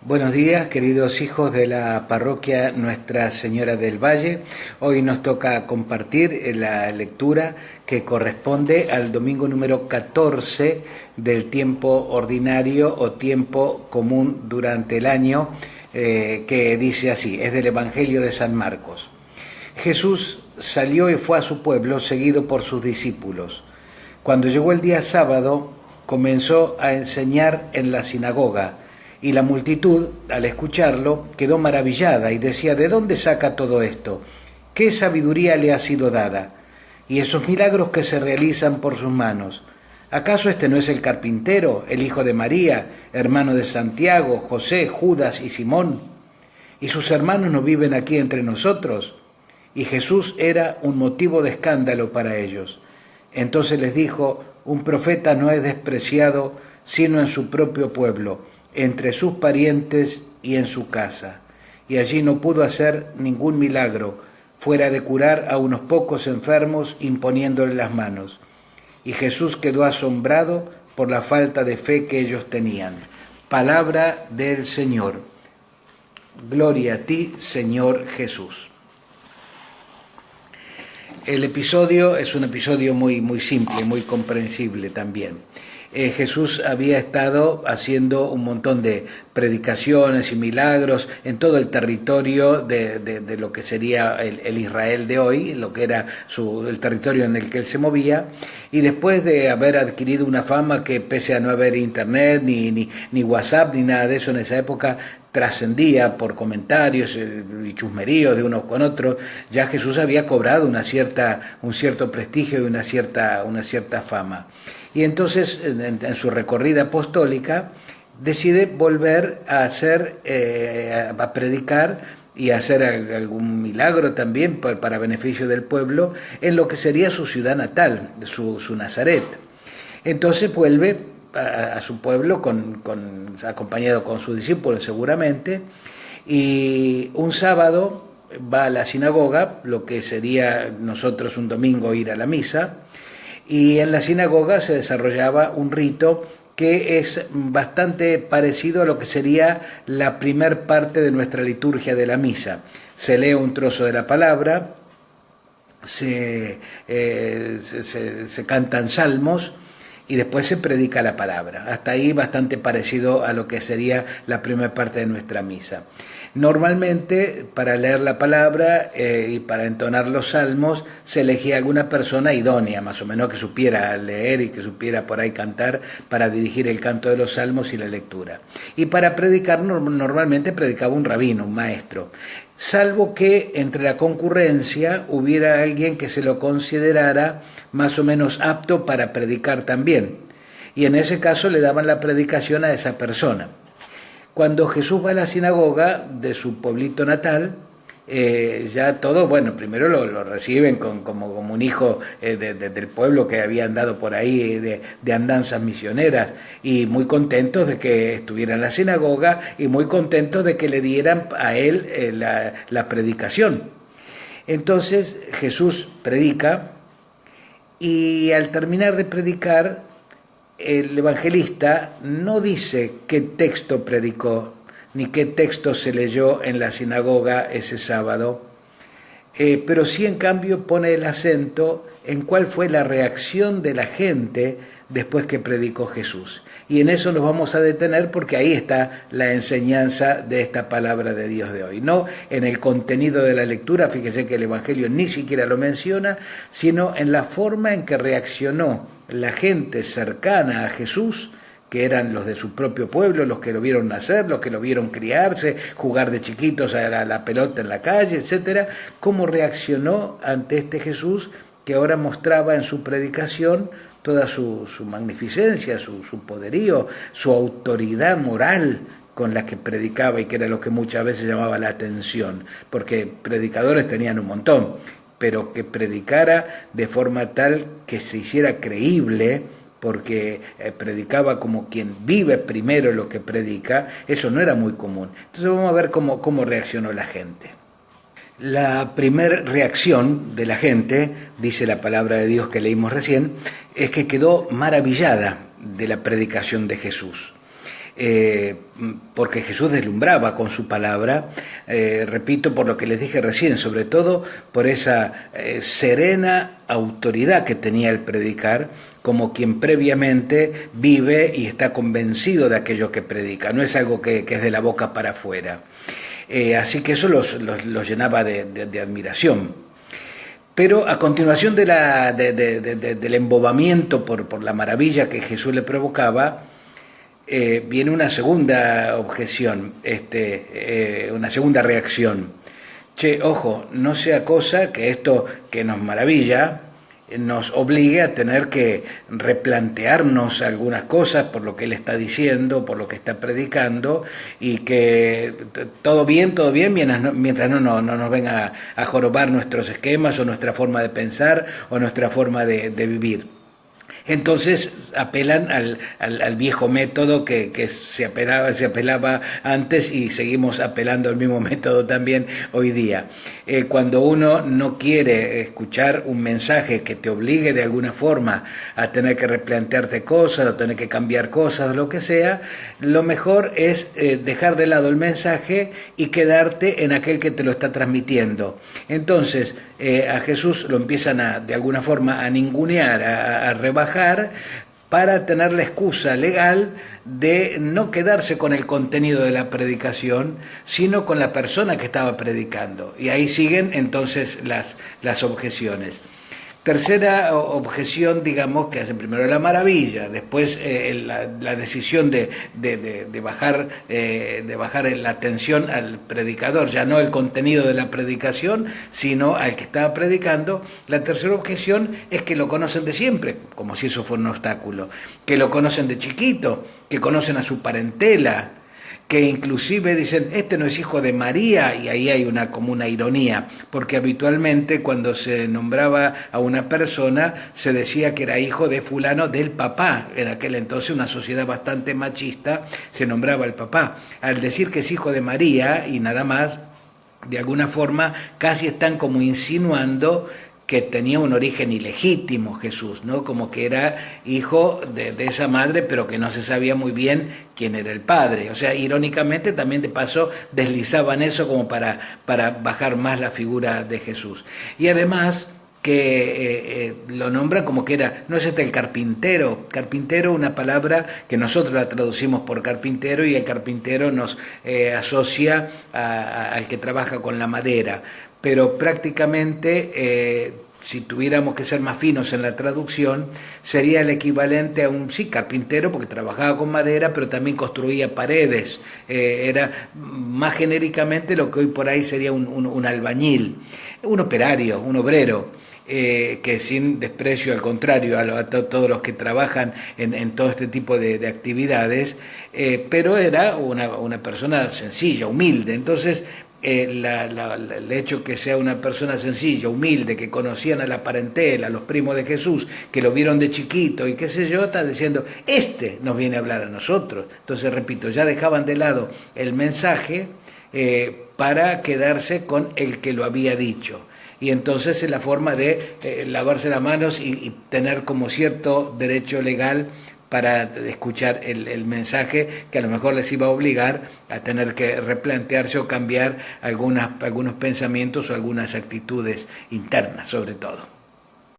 Buenos días, queridos hijos de la parroquia Nuestra Señora del Valle. Hoy nos toca compartir la lectura que corresponde al domingo número 14 del tiempo ordinario o tiempo común durante el año, que dice así, es del Evangelio de San Marcos. Jesús salió y fue a su pueblo seguido por sus discípulos. Cuando llegó el día sábado, comenzó a enseñar en la sinagoga. Y la multitud, al escucharlo, quedó maravillada y decía, ¿de dónde saca todo esto? ¿Qué sabiduría le ha sido dada? Y esos milagros que se realizan por sus manos. ¿Acaso este no es el carpintero, el hijo de María, hermano de Santiago, José, Judas y Simón? ¿Y sus hermanos no viven aquí entre nosotros? Y Jesús era un motivo de escándalo para ellos. Entonces les dijo, un profeta no es despreciado sino en su propio pueblo, entre sus parientes y en su casa. Y allí no pudo hacer ningún milagro, fuera de curar a unos pocos enfermos imponiéndole las manos. Y Jesús quedó asombrado por la falta de fe que ellos tenían. Palabra del Señor. Gloria a ti, Señor Jesús. El episodio es un episodio muy simple, muy comprensible también. Jesús había estado haciendo un montón de predicaciones y milagros en todo el territorio de lo que sería el Israel de hoy, lo que era el territorio en el que él se movía, y después de haber adquirido una fama que pese a no haber internet, ni WhatsApp, ni nada de eso en esa época, trascendía por comentarios y chusmeríos de unos con otros, ya Jesús había cobrado un cierto prestigio y una cierta fama. Y entonces, en su recorrida apostólica, decide volver a a predicar y a hacer algún milagro también para beneficio del pueblo en lo que sería su ciudad natal, su Nazaret. Entonces vuelve a su pueblo acompañado con sus discípulos seguramente, y un sábado va a la sinagoga, lo que sería nosotros un domingo ir a la misa, y en la sinagoga se desarrollaba un rito que es bastante parecido a lo que sería la primer parte de nuestra liturgia de la misa. Se lee un trozo de la palabra, se cantan salmos y después se predica la palabra. Hasta ahí bastante parecido a lo que sería la primera parte de nuestra misa. Normalmente, para leer la palabra y para entonar los salmos, se elegía alguna persona idónea, más o menos, que supiera leer y que supiera por ahí cantar para dirigir el canto de los salmos y la lectura. Y para predicar, normalmente predicaba un rabino, un maestro, salvo que entre la concurrencia hubiera alguien que se lo considerara más o menos apto para predicar también. Y en ese caso le daban la predicación a esa persona. Cuando Jesús va a la sinagoga de su pueblito natal, ya todo, bueno, primero lo reciben como un hijo del pueblo que había andado por ahí de andanzas misioneras, y muy contentos de que estuviera en la sinagoga y muy contentos de que le dieran a él la predicación. Entonces Jesús predica, y al terminar de predicar, el evangelista no dice qué texto predicó, ni qué texto se leyó en la sinagoga ese sábado, pero sí en cambio pone el acento en cuál fue la reacción de la gente después que predicó Jesús. Y en eso nos vamos a detener porque ahí está la enseñanza de esta palabra de Dios de hoy. No en el contenido de la lectura, fíjese que el Evangelio ni siquiera lo menciona, sino en la forma en que reaccionó la gente cercana a Jesús, que eran los de su propio pueblo, los que lo vieron nacer, los que lo vieron criarse, jugar de chiquitos a la pelota en la calle, etcétera, cómo reaccionó ante este Jesús que ahora mostraba en su predicación toda su magnificencia, su poderío, su autoridad moral con la que predicaba, y que era lo que muchas veces llamaba la atención, porque predicadores tenían un montón, pero que predicara de forma tal que se hiciera creíble, porque predicaba como quien vive primero lo que predica, eso no era muy común. Entonces vamos a ver cómo reaccionó la gente. La primera reacción de la gente, dice la palabra de Dios que leímos recién, es que quedó maravillada de la predicación de Jesús. porque Jesús deslumbraba con su palabra, repito, por lo que les dije recién, sobre todo por esa serena autoridad que tenía el predicar, como quien previamente vive y está convencido de aquello que predica, no es algo que es de la boca para afuera. Así que eso los llenaba de admiración. Pero a continuación del embobamiento por la maravilla que Jesús le provocaba, viene una segunda objeción, una segunda reacción. Che, ojo, no sea cosa que esto que nos maravilla nos obligue a tener que replantearnos algunas cosas por lo que él está diciendo, por lo que está predicando, y que todo bien, mientras no nos venga a jorobar nuestros esquemas o nuestra forma de pensar o nuestra forma de vivir. Entonces apelan al viejo método que se apelaba antes, y seguimos apelando al mismo método también hoy día. Cuando uno no quiere escuchar un mensaje que te obligue de alguna forma a tener que replantearte cosas, a tener que cambiar cosas, lo que sea, lo mejor es dejar de lado el mensaje y quedarte en aquel que te lo está transmitiendo. Entonces a Jesús lo empiezan de alguna forma a ningunear, a rebajar, para tener la excusa legal de no quedarse con el contenido de la predicación, sino con la persona que estaba predicando. Y ahí siguen entonces las objeciones. Tercera objeción, digamos, que hace primero la maravilla, después la decisión de bajar la atención al predicador, ya no el contenido de la predicación, sino al que estaba predicando. La tercera objeción es que lo conocen de siempre, como si eso fuera un obstáculo, que lo conocen de chiquito, que conocen a su parentela, que inclusive dicen, este no es hijo de María, y ahí hay como una ironía, porque habitualmente cuando se nombraba a una persona se decía que era hijo de fulano del papá. En aquel entonces, una sociedad bastante machista, se nombraba al papá. Al decir que es hijo de María y nada más, de alguna forma casi están como insinuando que tenía un origen ilegítimo Jesús, ¿no? Como que era hijo de esa madre, pero que no se sabía muy bien quién era el padre. O sea, irónicamente también de paso deslizaban eso como para bajar más la figura de Jesús. Y además que lo nombran como que era, ¿no es el carpintero? Carpintero, una palabra que nosotros la traducimos por carpintero, y el carpintero nos asocia al que trabaja con la madera, pero prácticamente si tuviéramos que ser más finos en la traducción, sería el equivalente a un, sí, carpintero, porque trabajaba con madera, pero también construía paredes. Era más genéricamente lo que hoy por ahí sería un albañil, un operario, un obrero. Que sin desprecio, al contrario, a todos los que trabajan en todo este tipo de actividades, pero era una persona sencilla, humilde. Entonces, el hecho que sea una persona sencilla, humilde, que conocían a la parentela, a los primos de Jesús, que lo vieron de chiquito y qué sé yo, está diciendo, este nos viene a hablar a nosotros. Entonces, repito, ya dejaban de lado el mensaje para quedarse con el que lo había dicho. Y entonces es la forma de lavarse las manos y tener como cierto derecho legal para escuchar el mensaje, que a lo mejor les iba a obligar a tener que replantearse o cambiar algunos pensamientos o algunas actitudes internas, sobre todo.